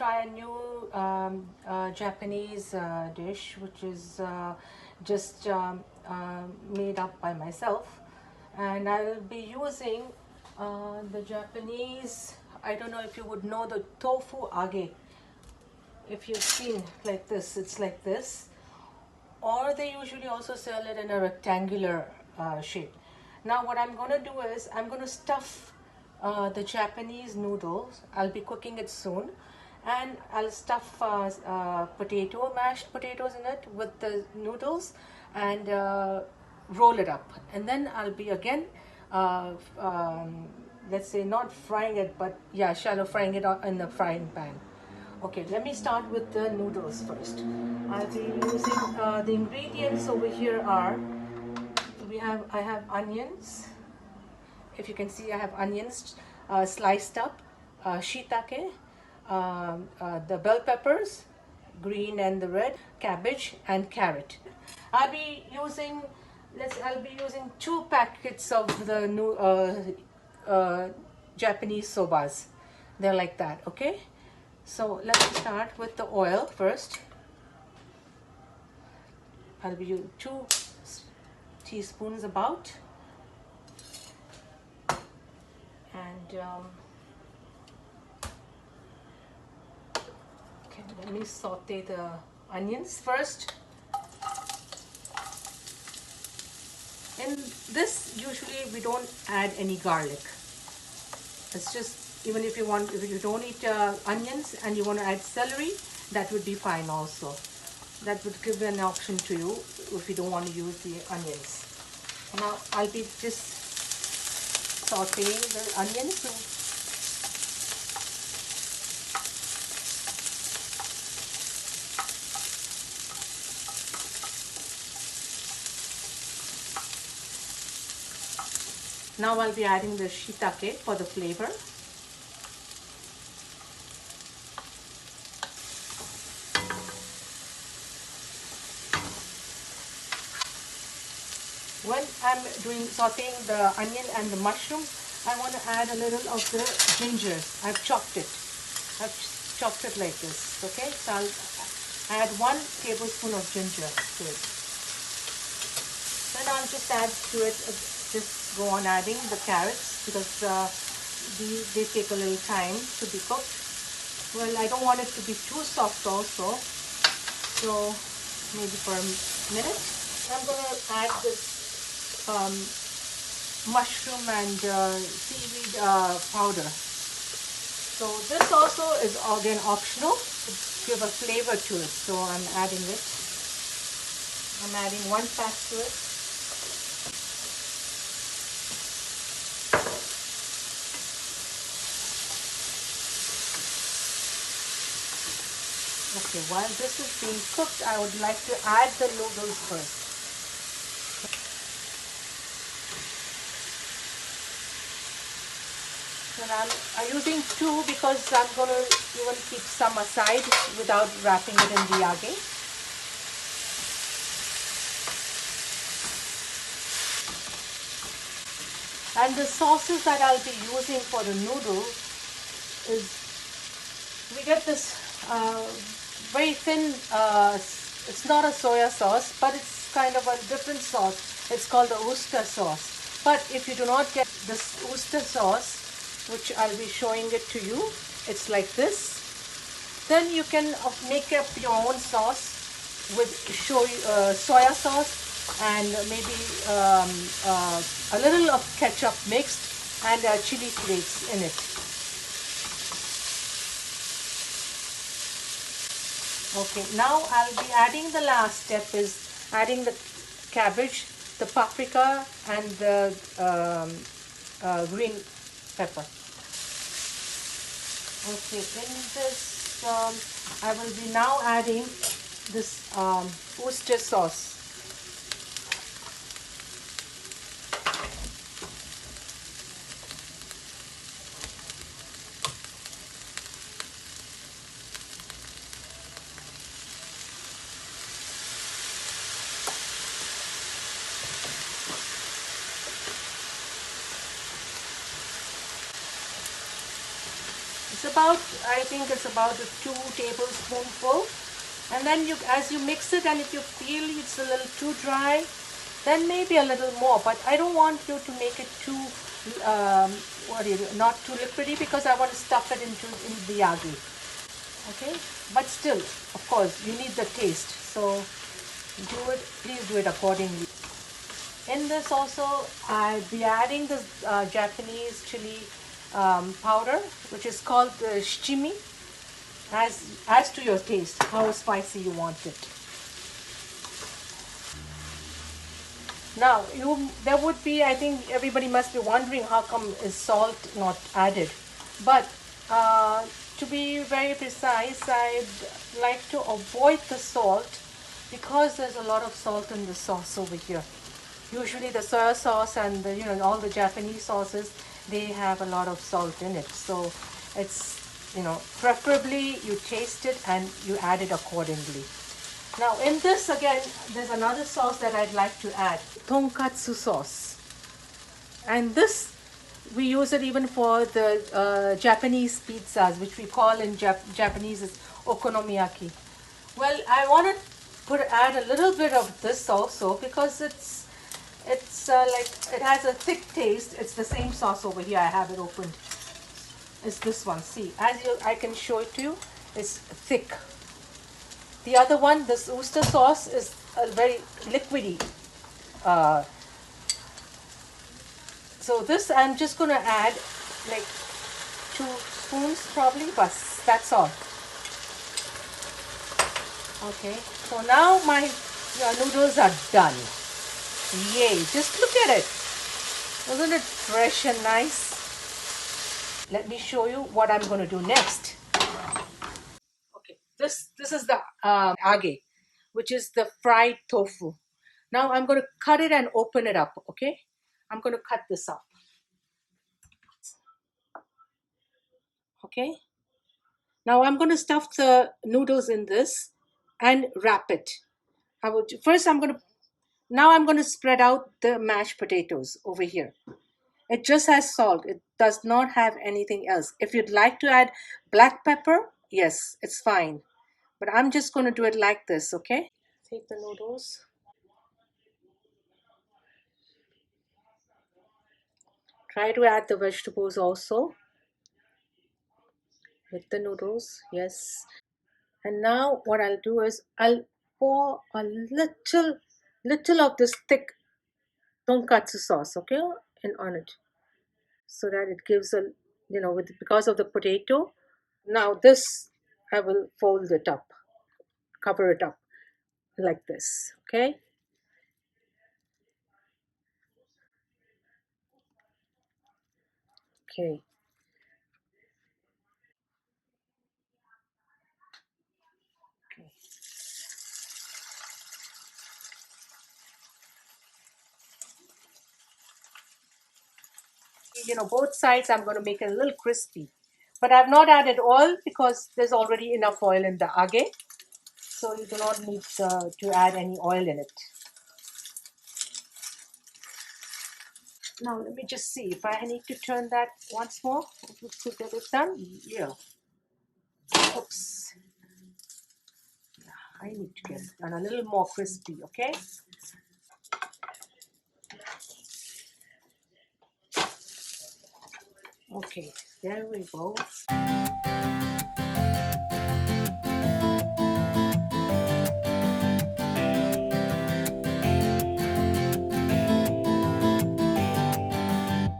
try a new Japanese dish, which is just made up by myself, and I'll be using the Japanese. I don't know if you would know the tofu age. If you've seen like this, it's like this, or they usually also sell it in a rectangular shape. Now what I'm going to do is I'm going to stuff the Japanese noodles. I'll be cooking it soon, and I'll stuff mashed potatoes in it with the noodles, and roll it up, and then I'll be again let's say not frying it, but yeah, shallow frying it in the frying pan. Okay, let me start with the noodles first. I'll be using the ingredients over here are, I have onions. If you can see, I have onions sliced up, shiitake, the bell peppers, green and the red, cabbage and carrot. I'll be using 2 packets of the new Japanese sobas. They're like that, okay? So let's start with the oil first. I'll be using 2 teaspoons about, and okay, let me saute the onions first. In this, usually we don't add any garlic. It's just, even if you don't eat onions and you want to add celery, that would be fine also. That would give an option to you if you don't want to use the onions. Now I'll be just sauteing the onions. Now I'll be adding the shiitake for the flavor. When I'm sauteing the onion and the mushroom, I want to add a little of the ginger. I've chopped it. Like this. Okay, so I'll add 1 tablespoon of ginger to it. Then I'll just add to it. Just go on adding the carrots, because they take a little time to be cooked. Well, I don't want it to be too soft also, so maybe for a minute. I'm going to add this mushroom and seaweed powder. So this also is again optional to give a flavor to it, so I'm adding it. I'm adding 1 pack to it. Okay, while this is being cooked, I would like to add the noodles first. And I'm using 2 because I'm going to even keep some aside without wrapping it in the yage. And the sauces that I'll be using for the noodle is, we get this very thin, it's not a soya sauce, but it's kind of a different sauce. It's called the ooster sauce. But if you do not get this ooster sauce, which I'll be showing it to you, it's like this, then you can make up your own sauce with soya sauce and maybe a little of ketchup mixed and chili flakes in it. Okay, now I'll be adding, the last step is adding the cabbage, the paprika and the green pepper. Okay, in this I will be now adding this oyster sauce. It's about, I think it's about a 2 tablespoonful. And then as you mix it, and if you feel it's a little too dry, then maybe a little more. But I don't want you to make it too, not too liquidy, because I want to stuff it in the yagi. Okay, but still, of course, you need the taste. So please do it accordingly. In this also, I'll be adding this Japanese chili powder, which is called the Shichimi, as to your taste, how spicy you want it. Now, there would be, I think everybody must be wondering how come is salt not added. But to be very precise, I'd like to avoid the salt because there's a lot of salt in the sauce over here. Usually the soya sauce and all the Japanese sauces, they have a lot of salt in it. So it's, preferably you taste it and you add it accordingly. Now in this again, there's another sauce that I'd like to add, Tonkatsu sauce. And this, we use it even for the Japanese pizzas, which we call in Japanese as okonomiyaki. Well, I want to add a little bit of this also because it's like it has a thick taste. It's the same sauce over here. I have it opened. It's this one. See, I can show it to you. It's thick. The other one, this ooster sauce, is a very liquidy. So this I'm just going to add like 2 spoons probably, but that's all. Okay, so now my noodles are done. Yay, just look at it. Isn't it fresh and nice? Let me show you what I'm going to do next. Okay, this is the age, which is the fried tofu. Now I'm going to cut it and open it up, okay? I'm going to cut this up. Okay? Now I'm going to stuff the noodles in this and wrap it. First now I'm going to spread out the mashed potatoes over here. It just has salt. It does not have anything else. If you'd like to add black pepper, yes, it's fine. But I'm just going to do it like this, okay? Take the noodles. Try to add the vegetables also with the noodles, yes. And now what I'll do is I'll pour a little of this thick tonkatsu sauce, okay, and on it, so that it gives because of the potato. Now this, I will fold it up, cover it up like this, okay? Okay. Okay. Both sides I'm going to make it a little crispy. But I've not added oil because there's already enough oil in the age. So you do not need to add any oil in it. Now let me just see if I need to turn that once more to get it done. Yeah. Oops. I need to get it done a little more crispy, okay? Okay, there we go.